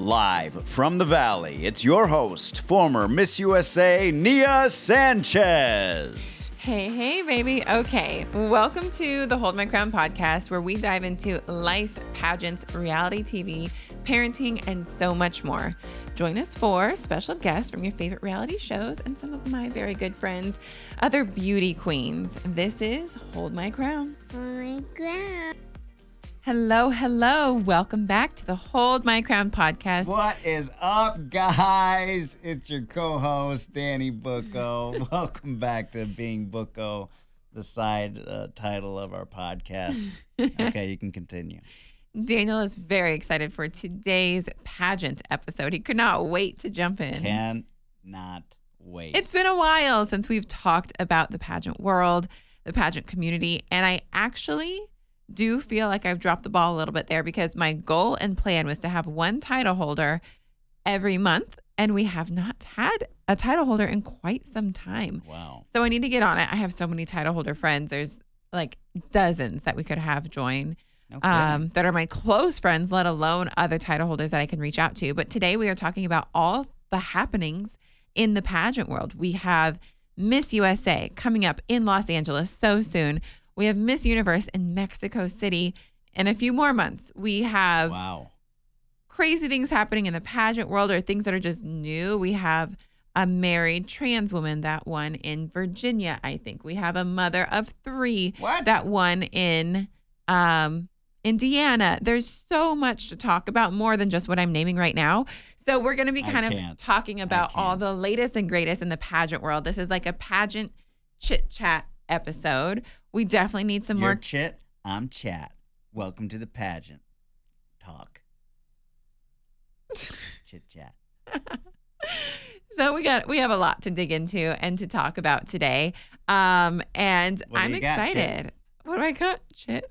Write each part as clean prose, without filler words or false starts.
Live from the Valley, it's your host, former Miss USA, Nia Sanchez. Hey, baby. Okay, welcome to the Hold My Crown podcast, where we dive into life, pageants, reality TV, parenting, and so much more. Join us for special guests from your favorite reality shows and some of my very good friends, other beauty queens. This is Hold My Crown. Hold my crown. Hello. Welcome back to the Hold My Crown podcast. What is up, guys? It's your co-host, Danny Booko. Welcome back to Being Booko, the side title of our podcast. Okay, you can continue. Daniel is very excited for today's pageant episode. He could not wait to jump in. Cannot wait. It's been a while since we've talked about the pageant world, the pageant community, and I actually do feel like I've dropped the ball a little bit there because my goal and plan was to have one title holder every month, and we have not had a title holder in quite some time. Wow. So I need to get on it. I have so many title holder friends. There's like dozens that we could have join. Okay. That are my close friends, let alone other title holders that I can reach out to. But today we are talking about all the happenings in the pageant world. We have Miss USA coming up in Los Angeles so soon. We have Miss Universe in Mexico City in a few more months. We have crazy things happening in the pageant world or things that are just new. We have a married trans woman that won in Virginia, I think. We have a mother of three that won in Indiana. There's so much to talk about, more than just what I'm naming right now. So we're going to be kind of talking about all the latest and greatest in the pageant world. This is like a pageant chit chat episode. We definitely need some more chit. I'm chat. Welcome to the pageant talk. Chit chat. So we have a lot to dig into and to talk about today. And I'm excited. What do I got? Chit.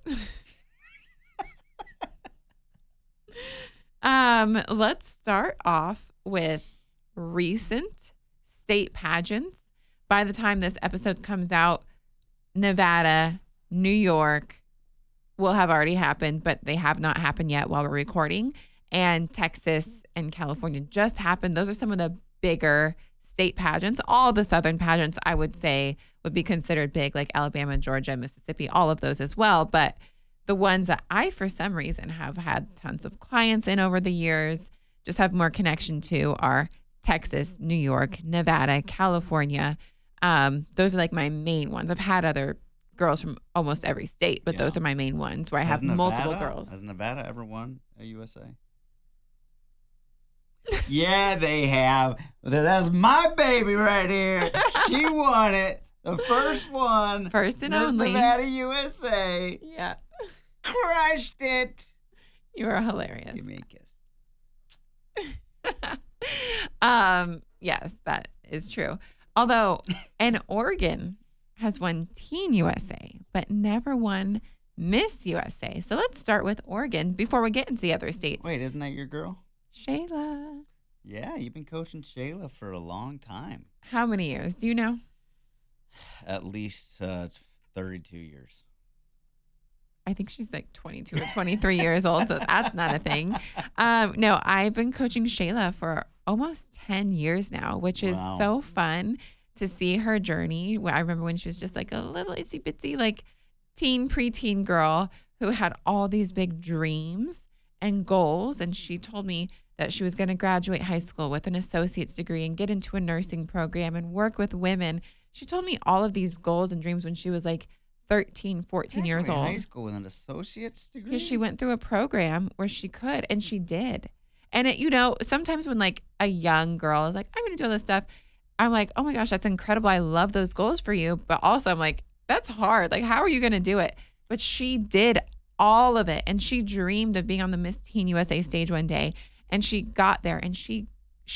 Let's start off with recent state pageants. By the time this episode comes out, Nevada, New York will have already happened, but they have not happened yet while we're recording. And Texas and California just happened. Those are some of the bigger state pageants. All the southern pageants, I would say, would be considered big, like Alabama, Georgia, Mississippi, all of those as well. But the ones that I, for some reason, have had tons of clients in over the years, just have more connection to are Texas, New York, Nevada, California. Those are like my main ones. I've had other girls from almost every state, but those are my main ones where I have multiple girls. Has Nevada ever won a USA? Yeah, they have. That's my baby right here. She won it. The first one. First and Miss only. Nevada USA. Yeah. Crushed it. You are hilarious. Give me a kiss. Yes, that is true. Although, and Oregon has won Teen USA, but never won Miss USA. So let's start with Oregon before we get into the other states. Wait, isn't that your girl? Shayla. Yeah, you've been coaching Shayla for a long time. How many years? Do you know? At least 32 years. I think she's like 22 or 23 years old, so that's not a thing. No, I've been coaching Shayla for almost 10 years now, which is so fun to see her journey. I remember when she was just like a little itsy bitsy, like preteen girl who had all these big dreams and goals. And she told me that she was going to graduate high school with an associate's degree and get into a nursing program and work with women. She told me all of these goals and dreams when she was like 13, 14 years old. High school with an associate's degree? Because she went through a program where she could, and she did. And it, sometimes when like a young girl is like, I'm going to do all this stuff, I'm like, oh my gosh, that's incredible. I love those goals for you. But also I'm like, that's hard. Like, how are you going to do it? But she did all of it. And she dreamed of being on the Miss Teen USA stage one day. And she got there and she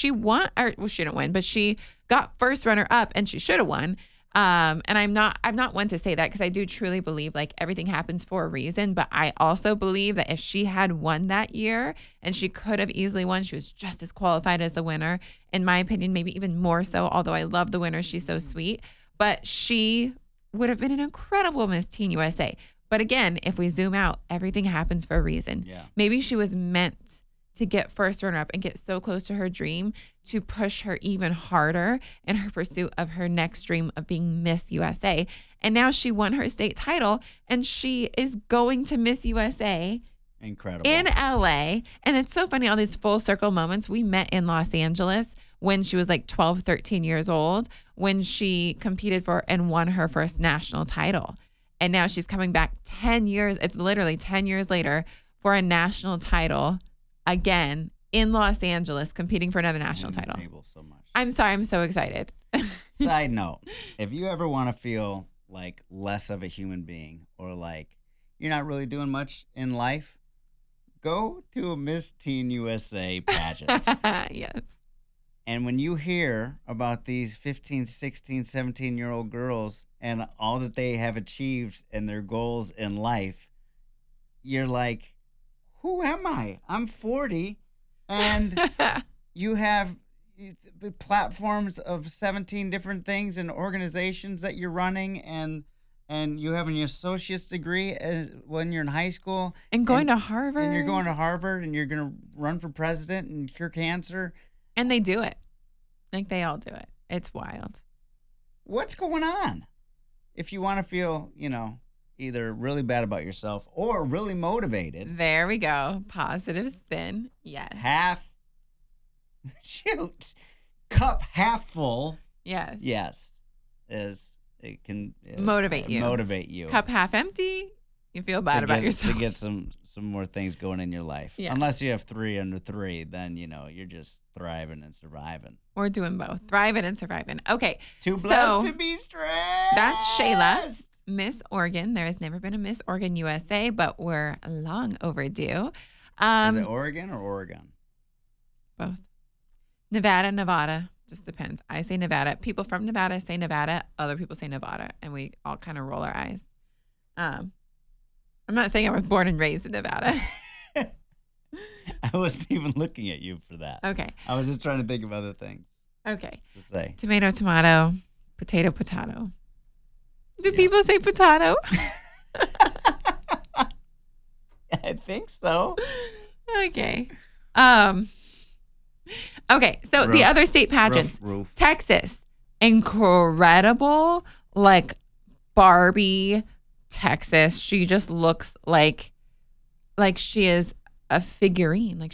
won, or well, she didn't win, but she got first runner up and she should have won. And I'm not one to say that because I do truly believe like everything happens for a reason. But I also believe that if she had won that year, and she could have easily won, she was just as qualified as the winner, in my opinion, maybe even more so, although I love the winner. She's so sweet. But she would have been an incredible Miss Teen USA. But again, if we zoom out, everything happens for a reason. Yeah. Maybe she was meant to get first runner-up and get so close to her dream to push her even harder in her pursuit of her next dream of being Miss USA. And now she won her state title, and she is going to Miss USA. Incredible. In LA. And it's so funny, all these full circle moments. We met in Los Angeles when she was like 12, 13 years old, when she competed for and won her first national title. And now she's coming back 10 years. It's literally 10 years later for a national title again in Los Angeles, competing for another national title. So much. I'm sorry. I'm so excited. Side note, if you ever want to feel like less of a human being or like you're not really doing much in life, go to a Miss Teen USA pageant. Yes. And when you hear about these 15, 16, 17-year-old girls and all that they have achieved and their goals in life, you're like, who am I? I'm 40, and you have platforms of 17 different things and organizations that you're running, and you have an associate's degree when you're in high school. And going to Harvard. And you're going to Harvard, and you're going to run for president and cure cancer. And they do it. Like, they all do it. It's wild. What's going on? If you want to feel, either really bad about yourself or really motivated. There we go. Positive spin. Yes. Cup half full. Yes. Yes. It can motivate you. Cup half empty. You feel bad about yourself. To get some more things going in your life. Yeah. Unless you have 3 under 3, then, you're just thriving and surviving. Or doing both. Thriving and surviving. Okay. Too blessed to be stressed. That's Shayla, Miss Oregon. There has never been a Miss Oregon USA, but we're long overdue. Is it Oregon or Oregon? Both. Nevada. Just depends. I say Nevada. People from Nevada say Nevada. Other people say Nevada. And we all kind of roll our eyes. I'm not saying I was born and raised in Nevada. I wasn't even looking at you for that. Okay. I was just trying to think of other things. Okay. To say. Tomato, tomato. Potato, potato. Do people say potato? I think so. Okay. Okay. So the other state pageants. Roof. Texas. Incredible. Like Barbie, Texas. She just looks like she is a figurine. Like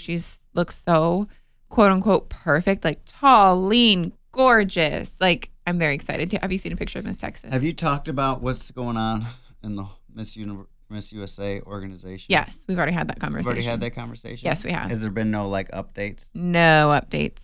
looks so quote unquote perfect, like tall, lean, gorgeous. Like, I'm very excited. Have you seen a picture of Miss Texas? Have you talked about what's going on in the Miss USA organization? Yes, we've already had that conversation. You've already had that conversation? Yes, we have. Has there been no updates? No updates.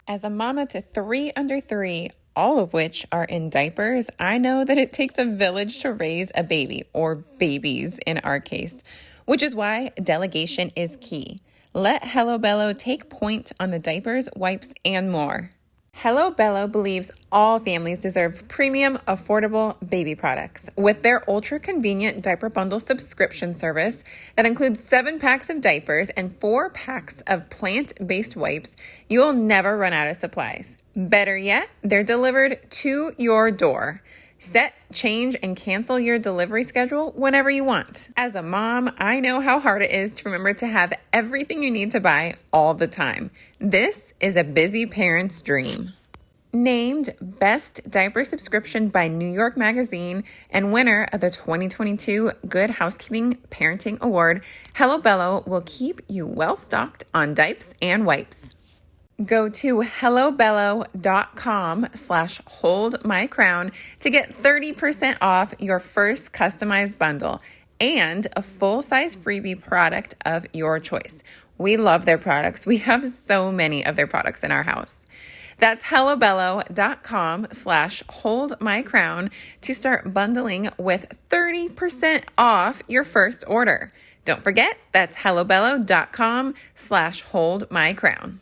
As a mama to 3 under 3, all of which are in diapers, I know that it takes a village to raise a baby, or babies in our case, which is why delegation is key. Let Hello Bello take point on the diapers, wipes, and more. Hello Bello believes all families deserve premium, affordable baby products. With their ultra-convenient diaper bundle subscription service that includes 7 packs of diapers and 4 packs of plant-based wipes, you will never run out of supplies. Better yet, they're delivered to your door. Set, change, and cancel your delivery schedule whenever you want. As a mom, I know how hard it is to remember to have everything you need to buy all the time. This is a busy parent's dream. Named Best Diaper Subscription by New York Magazine and winner of the 2022 Good Housekeeping Parenting Award, Hello Bello will keep you well stocked on diapers and wipes. Go to hellobello.com/holdmycrown to get 30% off your first customized bundle and a full-size freebie product of your choice. We love their products. We have so many of their products in our house. That's hellobello.com/holdmycrown to start bundling with 30% off your first order. Don't forget, that's hellobello.com/holdmycrown.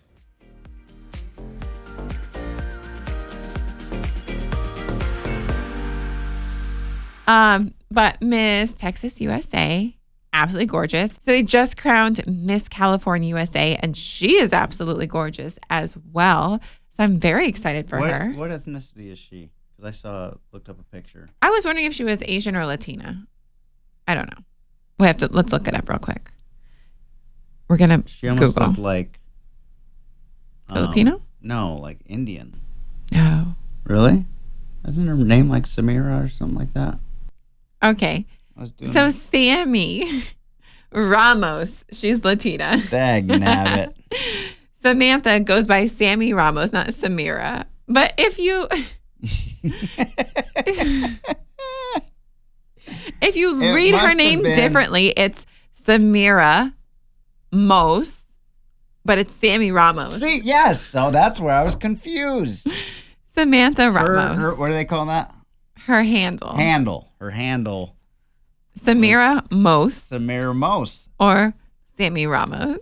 But Miss Texas USA, absolutely gorgeous. So they just crowned Miss California USA, and she is absolutely gorgeous as well. So I'm very excited for her. What ethnicity is she? Because looked up a picture. I was wondering if she was Asian or Latina. I don't know. Let's look it up real quick. We're going to She almost Google. looked like... Filipino? No, like Indian. Oh. Really? Isn't her name like Samira or something like that? Okay. So Sammy Ramos, she's Latina. Dag nabbit. Samantha goes by Sammy Ramos, not Samira. But if you read her name differently, it's Samira Mose, but it's Sammy Ramos. See, yes. So that's where I was confused. Samantha Ramos. Her, what do they call that? Her handle. Her handle. Samira Mose. Samira Mose. Or Sammy Ramos.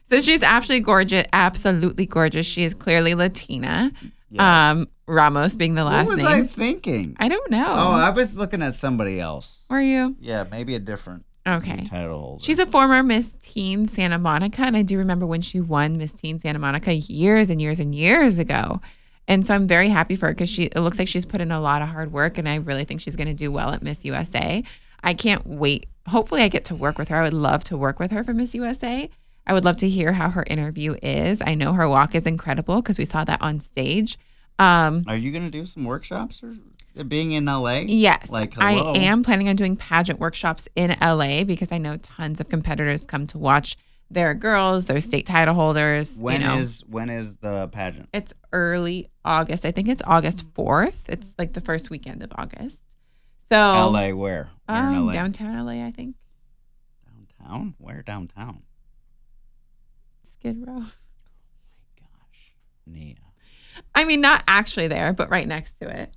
So she's absolutely gorgeous. She is clearly Latina. Yes. Ramos being the last name. What was I thinking? I don't know. Oh, I was looking at somebody else. Were you? Yeah, maybe a different title holder. She's a former Miss Teen Santa Monica, and I do remember when she won Miss Teen Santa Monica years and years and years ago. And so I'm very happy for her because it looks like she's put in a lot of hard work, and I really think she's going to do well at Miss USA. I can't wait. Hopefully I get to work with her. I would love to work with her for Miss USA. I would love to hear how her interview is. I know her walk is incredible because we saw that on stage. Are you going to do some workshops or being in LA? Yes. Like, hello. I am planning on doing pageant workshops in LA because I know tons of competitors come to watch their girls, their state title holders. When is the pageant? It's early August. I think it's August 4th. It's like the first weekend of August. So LA, where? Where in LA? Downtown LA, I think. Downtown? Where downtown? Skid Row. Oh my gosh, Nia. I mean, not actually there, but right next to it.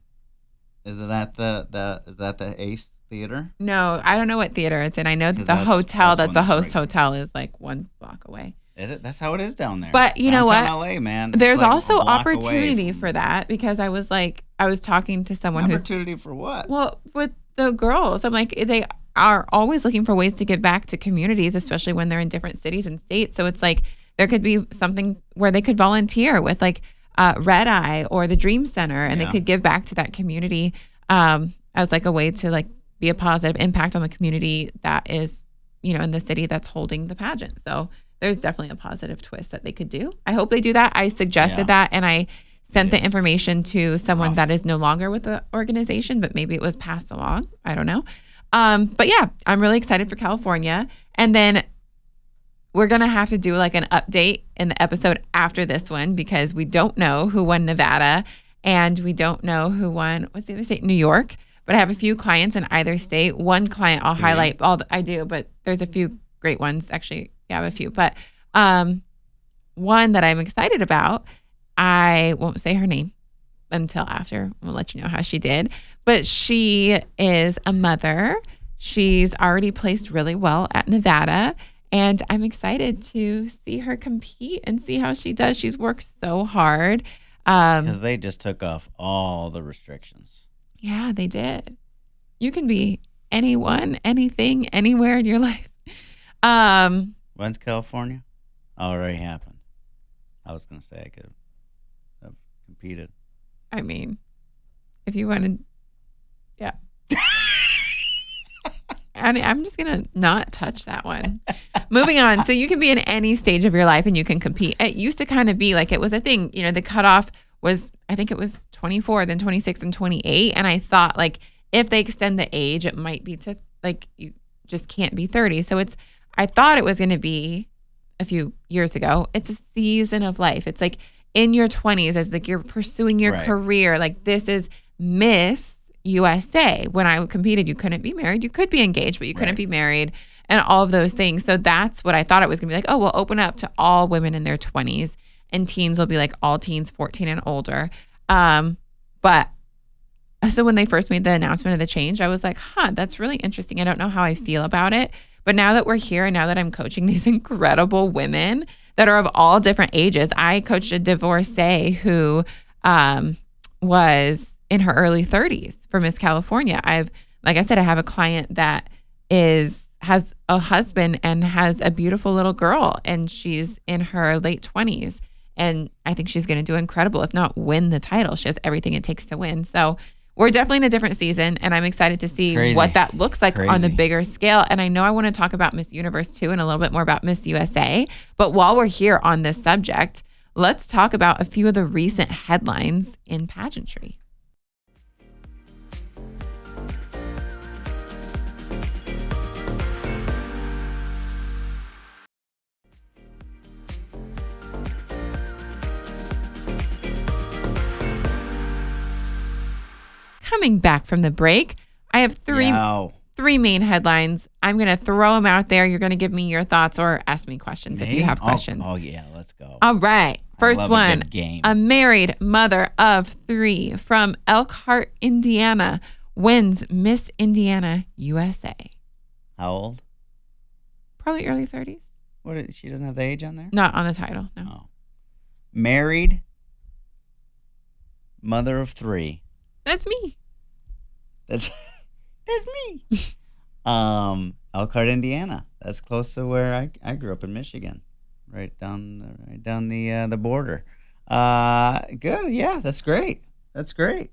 Is it at the Ace Theater? No, I don't know what theater it's in. I know that the hotel that's the host hotel is like 1 block away. That's how it is down there. But you know what? LA, man. There's like also opportunity for that because I was talking to someone opportunity for what? Well, with the girls, I'm like, they are always looking for ways to give back to communities, especially when they're in different cities and states. So it's like there could be something where they could volunteer with like Red Eye or the Dream Center, and they could give back to that community as like a way to like be a positive impact on the community that is, in the city that's holding the pageant. So there's definitely a positive twist that they could do. I hope they do that. I suggested that, and I sent the information to someone that is no longer with the organization, but maybe it was passed along. I don't know. But yeah, I'm really excited for California. And then we're going to have to do like an update in the episode after this one because we don't know who won Nevada and we don't know who won, what's the other state? New York. But I have a few clients in either state. One client I'll highlight, I do, but there's a few great ones. Actually, yeah, I have a few. But one that I'm excited about, I won't say her name until after. We'll let you know how she did. But she is a mother. She's already placed really well at Nevada. And I'm excited to see her compete and see how she does. She's worked so hard. Because they just took off all the restrictions. Yeah, they did. You can be anyone, anything, anywhere in your life. When's California? Already happened. I was going to say I could have competed. I mean, if you wanted, yeah. I'm just going to not touch that one. Moving on. So you can be in any stage of your life and you can compete. It used to kind of be like it was a thing. The cutoff was, I think it was 24, then 26 and 28. And I thought like if they extend the age, it might be to like you just can't be 30. So I thought it was going to be a few years ago. It's a season of life. It's like in your 20s as like you're pursuing your career. Like this is Miss USA. When I competed, you couldn't be married. You could be engaged, but you couldn't be married and all of those things. So that's what I thought it was going to be like. Oh, we'll open up to all women in their 20s and teens will be like all teens 14 and older. But so when they first made the announcement of the change, I was like, that's really interesting. I don't know how I feel about it. But now that we're here and now that I'm coaching these incredible women that are of all different ages, I coached a divorcee who was in her early 30s for Miss California. Like I said, I have a client that has a husband and has a beautiful little girl, and she's in her late 20s. And I think she's going to do incredible, if not win the title. She has everything it takes to win. So we're definitely in a different season, and I'm excited to see what that looks like on the bigger scale. And I know I want to talk about Miss Universe too, and a little bit more about Miss USA. But while we're here on this subject, let's talk about a few of the recent headlines in pageantry. Coming back from the break, I have three main headlines. I'm going to throw them out there. You're going to give me your thoughts or ask me questions if you have questions. Oh, yeah. Let's go. All right. First one, a married mother of 3 from Elkhart, Indiana, wins Miss Indiana USA. How old? Probably early 30s. She doesn't have the age on there? Not on the title, no. Oh. Married mother of 3. That's me. That's me. Elkhart, Indiana. That's close to where I grew up in Michigan, right down the border. Good. Yeah, that's great. That's great.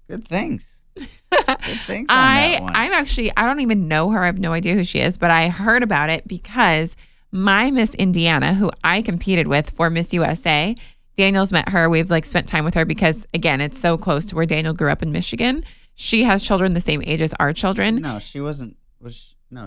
Good things. Good things on that one. I don't even know her. I have no idea who she is, but I heard about it because my Miss Indiana, who I competed with for Miss USA, Daniel's met her. We've spent time with her because, again, it's so close to where Daniel grew up in Michigan. She has children the same age as our children. No, she wasn't.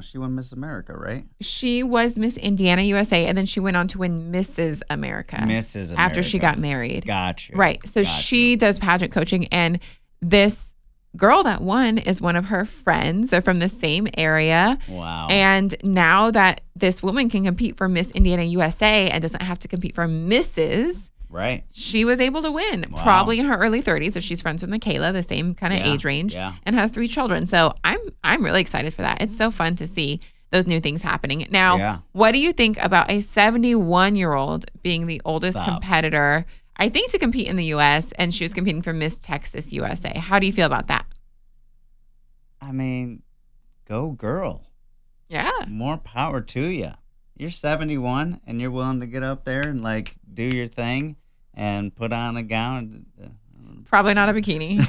She won Miss America, right? She was Miss Indiana USA, and then she went on to win Mrs. America. Mrs. America. After she got married. Gotcha. Right. So she does pageant coaching, and this girl that won is one of her friends. They're from the same area. Wow. And now that this woman can compete for Miss Indiana USA and doesn't have to compete for Mrs., right. she was able to win, probably in her early 30s if she's friends with Michaela, the same kind of age range, and has 3 children. So I'm really excited for that. It's so fun to see those new things happening. Now, what do you think about a 71-year-old being the oldest competitor, I think, to compete in the U.S., and she was competing for Miss Texas USA? How do you feel about that? I mean, go girl. Yeah. More power to you. You're 71 and you're willing to get up there and do your thing and put on a gown. Probably not a bikini.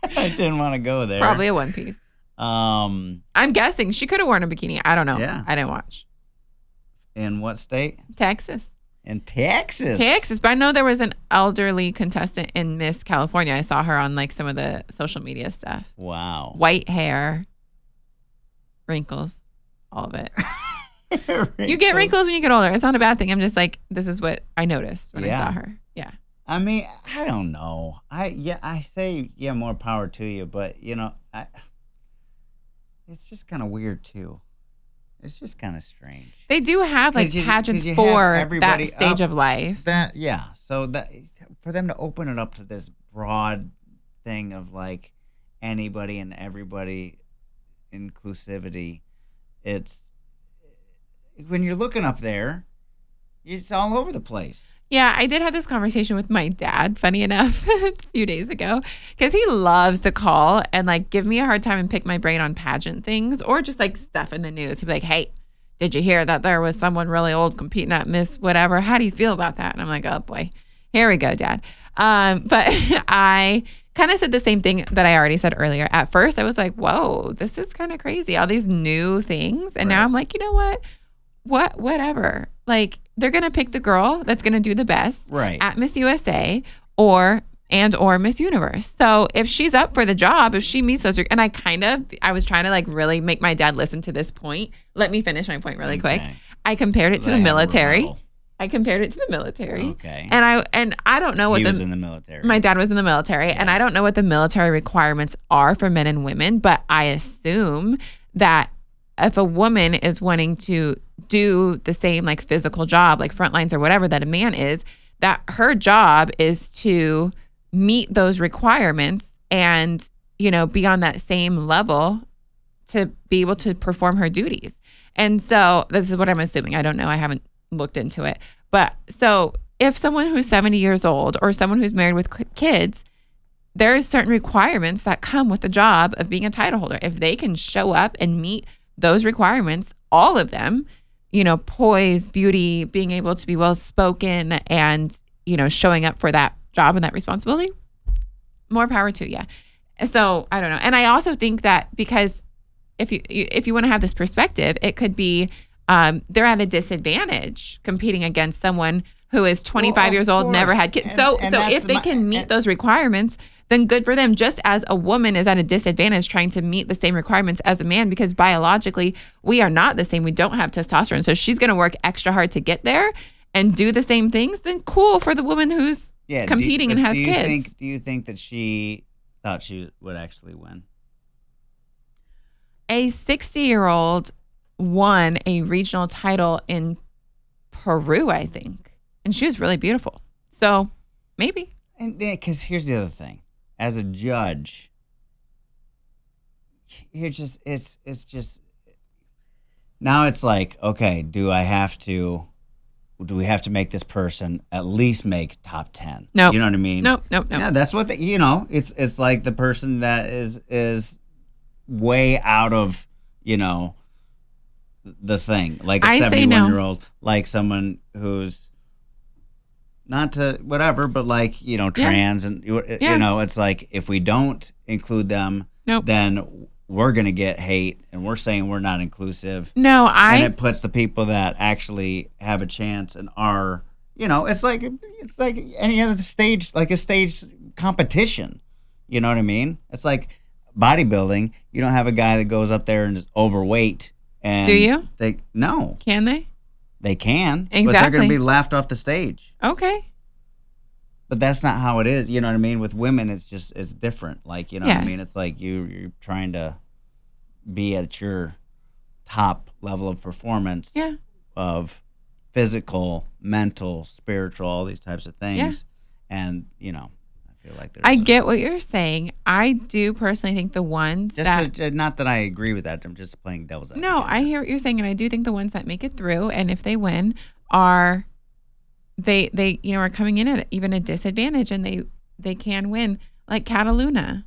I didn't want to go there. Probably a one piece. I'm guessing she could have worn a bikini. I don't know. Yeah. I didn't watch. In what state? Texas. In Texas. Texas. But I know there was an elderly contestant in Miss California. I saw her on some of the social media stuff. Wow. White hair, wrinkles, all of it. You get wrinkles when you get older. It's not a bad thing. I'm just this is what I noticed when I saw her. Yeah. I mean, I don't know. I say more power to you, but it's just kind of weird too. It's just kind of strange. They do have pageants for that stage of life. So that for them to open it up to this broad thing of anybody and everybody inclusivity, it's when you're looking up there, it's all over the place. Yeah, I did have this conversation with my dad, funny enough, a few days ago, because he loves to call and give me a hard time and pick my brain on pageant things or just stuff in the news. He'd be like, hey, did you hear that there was someone really old competing at Miss whatever? How do you feel about that? And I'm like, oh boy, here we go, Dad. But I kind of said the same thing that I already said earlier. At first, I was like, whoa, this is kind of crazy. All these new things. And now I'm like, you know what? Whatever. They're going to pick the girl that's going to do the best at Miss USA or Miss Universe. So if she's up for the job, if she meets those, and I was trying to really make my dad listen to this point. Let me finish my point really quick. I compared it to the military. Okay. And I don't know what he was in the military. My dad was in the military, and I don't know what the military requirements are for men and women, but I assume that if a woman is wanting to do the same physical job, front lines or whatever that a man is, that her job is to meet those requirements and, be on that same level to be able to perform her duties. And so this is what I'm assuming. I don't know. I haven't looked into it. But so if someone who's 70 years old or someone who's married with kids, there is certain requirements that come with the job of being a title holder. If they can show up and meet those requirements, all of them, poise, beauty, being able to be well spoken, and showing up for that job and that responsibility, more power to you. So I don't know. And I also think that because if you want to have this perspective, it could be they're at a disadvantage competing against someone who is 25 years old, never had kids. So if they can meet those requirements, then good for them. Just as a woman is at a disadvantage trying to meet the same requirements as a man, because biologically we are not the same. We don't have testosterone. So she's going to work extra hard to get there and do the same things. Then cool for the woman who's competing and has kids. Do you think that she thought she would actually win? A 60-year-old won a regional title in Peru, I think. And she was really beautiful. So maybe. And because here's the other thing. As a judge, it's just now it's like, okay, do we have to make this person at least make top 10? No. You know what I mean? No. Yeah, that's what it's like the person that is way out of, the thing. Like a 71-year-old, like someone who's not to whatever, but like, trans and, it's like if we don't include them, then we're going to get hate and we're saying we're not inclusive. And it puts the people that actually have a chance and are, it's like any other stage, like a stage competition. You know what I mean? It's like bodybuilding. You don't have a guy that goes up there and is overweight. And do you? No. Can they? They can, exactly. But they're going to be laughed off the stage. Okay. But that's not how it is. You know what I mean? With women, it's different. Like, what I mean? It's like you're trying to be at your top level of performance of physical, mental, spiritual, all these types of things. Yeah. And, I feel like I get what you're saying. I do personally think the ones not that I agree with that. I'm just playing devil's advocate. No, I hear what you're saying, and I do think the ones that make it through, and if they win, are they are coming in at even a disadvantage, and they can win. Like Cataluna,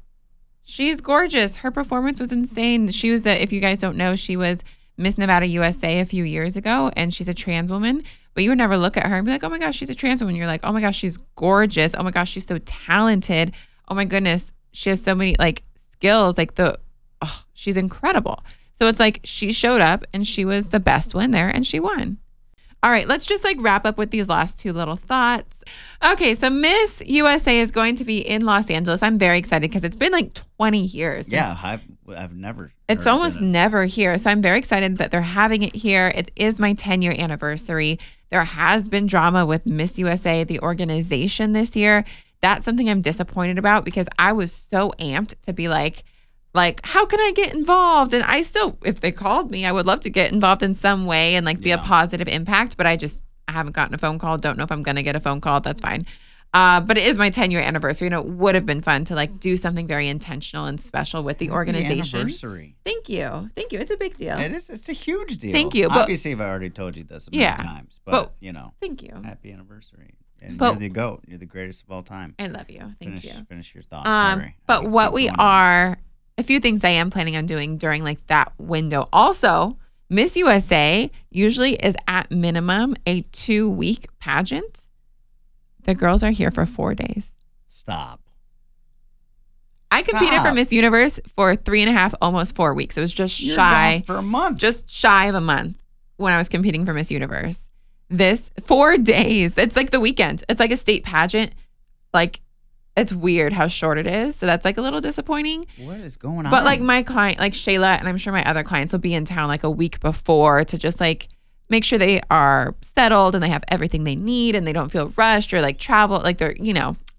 she's gorgeous. Her performance was insane. She was if you guys don't know, she was Miss Nevada USA a few years ago, and she's a trans woman. But you would never look at her and be like, oh my gosh, she's a trans woman. You're like, oh my gosh, she's gorgeous. Oh my gosh, she's so talented. Oh my goodness, she has so many skills. She's incredible. So it's like she showed up and she was the best one there and she won. All right, let's just wrap up with these last two little thoughts. Okay, so Miss USA is going to be in Los Angeles. I'm very excited because it's been 20 years. Yeah, I've never. It's almost never here. So I'm very excited that they're having it here. It is my 10-year anniversary. There has been drama with Miss USA, the organization, this year. That's something I'm disappointed about because I was so amped to be like, how can I get involved? And I still, if they called me, I would love to get involved in some way and be a positive impact. But I haven't gotten a phone call. Don't know if I'm going to get a phone call. That's fine. But it is my 10-year anniversary, and it would have been fun to do something very intentional and special with the organization. Anniversary. Thank you. It's a big deal. It is. It's a huge deal. Thank you. Obviously, I've already told you this many times, but thank you. Happy anniversary. And you're the GOAT. You're the greatest of all time. I love you. Thank you. Finish your thoughts. Sorry. But a few things I am planning on doing during that window. Also, Miss USA usually is at minimum a 2-week pageant. The girls are here for 4 days. Stop. I competed for Miss Universe for 3.5, almost 4 weeks. It was just shy for a month. Just shy of a month when I was competing for Miss Universe. This 4 days. It's like the weekend. It's like a state pageant. It's weird how short it is. So that's a little disappointing. What is going on? But my client, Shayla, and I'm sure my other clients will be in town a week before to just make sure they are settled and they have everything they need and they don't feel rushed or travel. They're,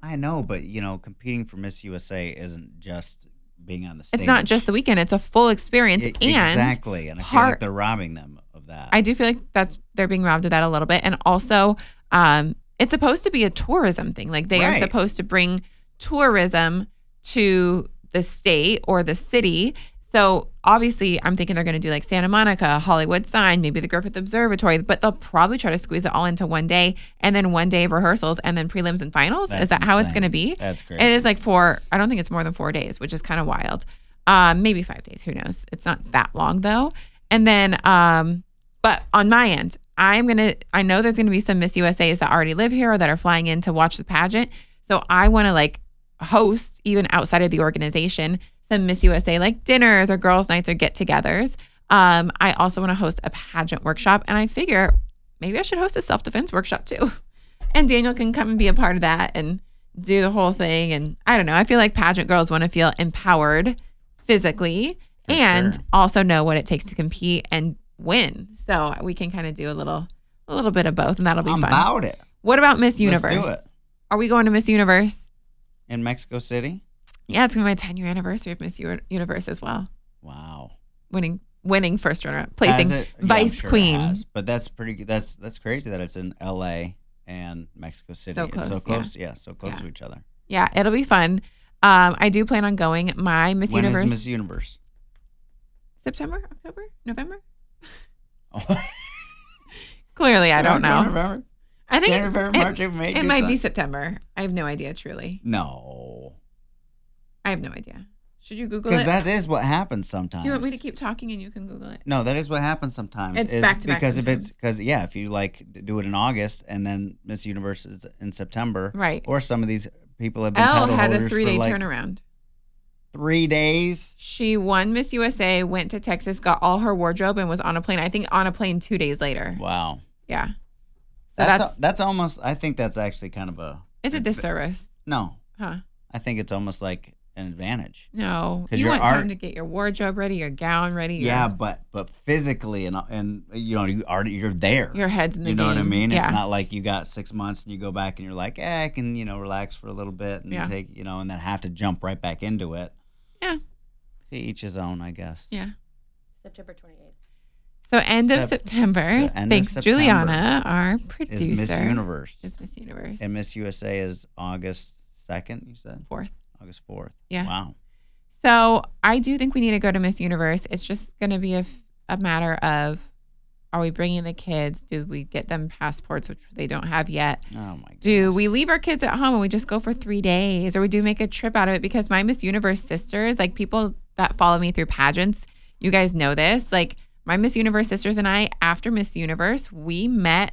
I know, but competing for Miss USA isn't just being on the stage. It's not just the weekend. It's a full experience. Exactly. And I feel like they're robbing them of that. I do feel like they're being robbed of that a little bit. And also, it's supposed to be a tourism thing. They are supposed to bring tourism to the state or the city. So obviously, I'm thinking they're going to do Santa Monica, Hollywood Sign, maybe the Griffith Observatory, but they'll probably try to squeeze it all into one day and then 1 day of rehearsals and then prelims and finals. Is that how it's going to be? That's great. It is I don't think it's more than 4 days, which is kind of wild. Maybe 5 days. Who knows? It's not that long though. And then But on my end, I know there's going to be some Miss USAs that already live here or that are flying in to watch the pageant. So I want to like host, even outside of the organization, some Miss USA like dinners or girls' nights or get-togethers. I also want to host a pageant workshop, and I figure maybe I should host a self-defense workshop too. And Daniel can come and be a part of that and do the whole thing. And I don't know. I feel like pageant girls want to feel empowered physically and also know what it takes to compete and win. So we can kind of do a little bit of both, and that'll be fun. About it. What about Miss Universe? Let's do it. Are we going to Miss Universe? In Mexico City? Yeah, it's going to be my 10-year anniversary of Miss Universe as well. Wow. Winning first runner, placing vice queen. But that's pretty. That's crazy that it's in L.A. and Mexico City. So close, it's so close. Yeah, so close to each other. Yeah, it'll be fun. I do plan on going. My Miss Universe. When is Miss Universe? September, October, November. Clearly, I don't know. November? I think March, April, May, it might be September. I have no idea. Truly, no. I have no idea. Should you Google it? Because that is what happens sometimes. Do you want me to keep talking and you can Google it? No, that is what happens sometimes. It's back to back. If you like do it in August and then Miss Universe is in September, right? Or some of these people have been Elle title had holders a 3-day for like turnaround. 3 days. She won Miss USA, went to Texas, got all her wardrobe, and was on a plane. I think on a plane 2 days later. Wow. Yeah. So that's almost. I think that's actually kind of a. It's a disservice. No. Huh? I think it's almost like an advantage. No, you want time to get your wardrobe ready, your gown ready. Yeah, but physically and you know you're there. Your head's in the game. You know what I mean? Yeah. It's not like you got 6 months and you go back and you're like, I can relax for a little bit and take and then have to jump right back into it. Yeah. To each his own, I guess. Yeah. September 28th. So end of September. Thanks, Juliana, our producer. Is Miss Universe. Is Miss Universe. And Miss USA is August 2nd, you said? 4th. August 4th. Yeah. Wow. So I do think we need to go to Miss Universe. It's just going to be a matter of, are we bringing the kids? Do we get them passports, which they don't have yet? Oh, my goodness. Do we leave our kids at home and we just go for 3 days? Or we do make a trip out of it? Because my Miss Universe sisters, like people that follow me through pageants, you guys know this. Like my Miss Universe sisters and I, after Miss Universe, we met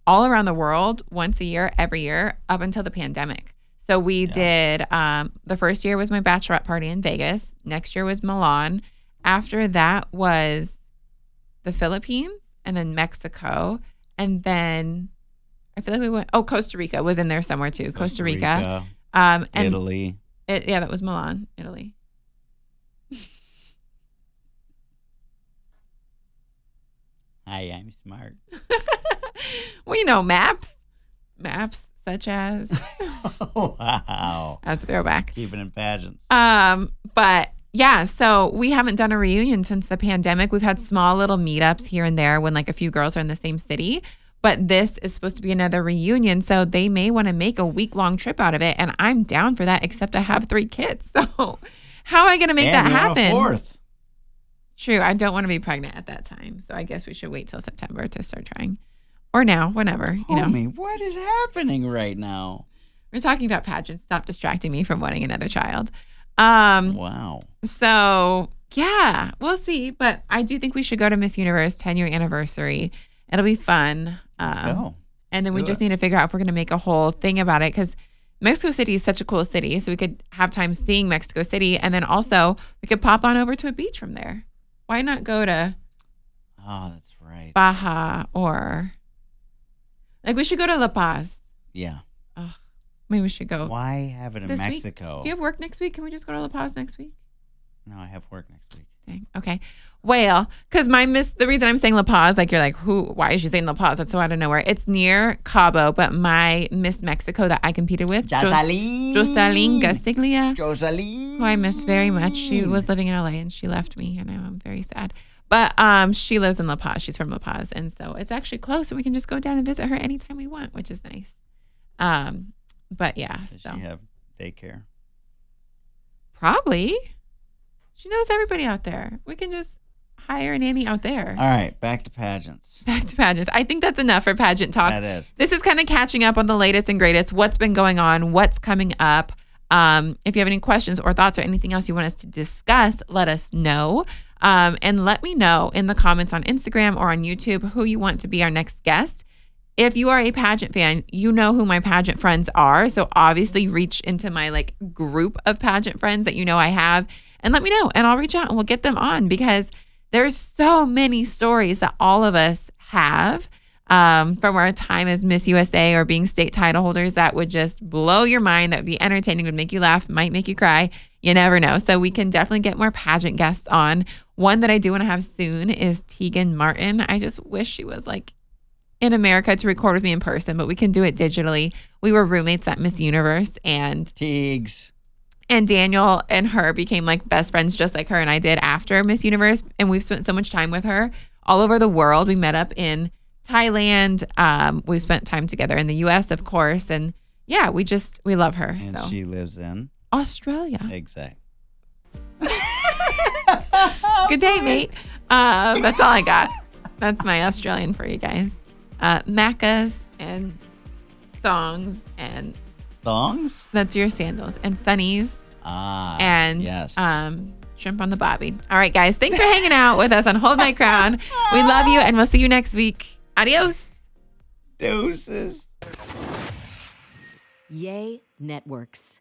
all around the world once a year, every year, up until the pandemic. So we did, the first year was my bachelorette party in Vegas. Next year was Milan. After that was the Philippines and then Mexico. And then I feel like we went, Costa Rica was in there somewhere too. Costa Rica. And Italy. That was Milan, Italy. Hi, I'm smart. We know maps. Maps such as. Wow. As a throwback. Keeping in pageants. But yeah, so we haven't done a reunion since the pandemic. We've had small little meetups here and there when like a few girls are in the same city. But this is supposed to be another reunion. So they may want to make a week-long trip out of it. And I'm down for that, except I have 3 kids. So how am I going to make that happen? A 4th. True. I don't want to be pregnant at that time. So I guess we should wait till September to start trying. Or now, whenever. Homie, what is happening right now? We're talking about pageants. Stop distracting me from wanting another child. Wow. So, yeah, we'll see. But I do think we should go to Miss Universe 10-year anniversary. It'll be fun. Let's go. And then we just need to figure out if we're going to make a whole thing about it, because Mexico City is such a cool city. So we could have time seeing Mexico City. And then also we could pop on over to a beach from there. Why not go to that's right. Baja or like we should go to La Paz. Yeah. Maybe we should go. Why have it in Mexico? Do you have work next week? Can we just go to La Paz next week? No, I have work next week. Dang. Okay. Well, because the reason I'm saying La Paz, like you're like, why is she saying La Paz? That's so out of nowhere. It's near Cabo, but my Miss Mexico that I competed with, Jocelyn Gastiglia, who I miss very much. She was living in LA and she left me, and I'm very sad. But she lives in La Paz. She's from La Paz. And so it's actually close, and we can just go down and visit her anytime we want, which is nice. But yeah. Does she have daycare? Probably. She knows everybody out there. We can just hire a nanny out there. All right, back to pageants. I think that's enough for pageant talk. That is. This is kind of catching up on the latest and greatest, what's been going on, what's coming up. If you have any questions or thoughts or anything else you want us to discuss, let us know. And let me know in the comments on Instagram or on YouTube who you want to be our next guest. If you are a pageant fan, you know who my pageant friends are. So obviously reach into my like group of pageant friends that you know I have and let me know and I'll reach out and we'll get them on because there's so many stories that all of us have from our time as Miss USA or being state title holders that would just blow your mind, that would be entertaining, would make you laugh, might make you cry. You never know. So we can definitely get more pageant guests on. One that I do want to have soon is Tegan Martin. I just wish she was like in America to record with me in person, but we can do it digitally. We were roommates at Miss Universe and Teagues. And Daniel and her became like best friends just like her and I did after Miss Universe. And we've spent so much time with her all over the world. We met up in Thailand. We spent time together in the US, of course. And yeah, we love her. And so. She lives in Australia. Exactly. Good day, mate. That's all I got. That's my Australian for you guys. Macas and thongs and thongs. That's your sandals and sunnies. And yes. Shrimp on the bobby. All right, guys. Thanks for hanging out with us on Hold My Crown. We love you, and we'll see you next week. Adios. Deuces. Yay Networks.